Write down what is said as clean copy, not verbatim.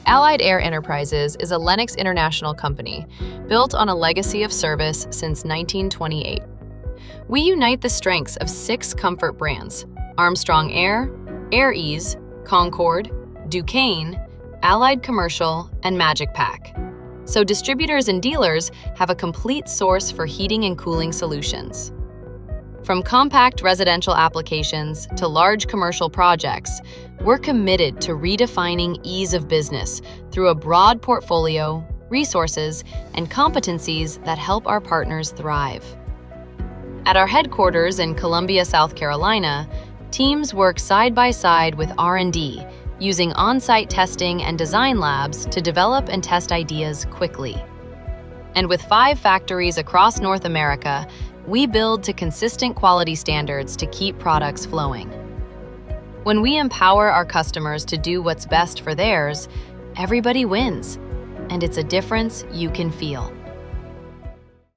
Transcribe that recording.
Allied Air Enterprises is a Lennox international company built on a legacy of service since 1928. We unite the strengths of 6 comfort brands: Armstrong Air, Air Ease, Concord, Duquesne, Allied Commercial, and Magic Pack. So distributors and dealers have a complete source for heating and cooling solutions. From compact residential applications to large commercial projects, we're committed to redefining ease of business through a broad portfolio, resources, and competencies that help our partners thrive. At our headquarters in Columbia, South Carolina, teams work side by side with R&D, using on-site testing and design labs to develop and test ideas quickly. And with 5 factories across North America, we build to consistent quality standards to keep products flowing. When we empower our customers to do what's best for theirs, everybody wins, and it's a difference you can feel.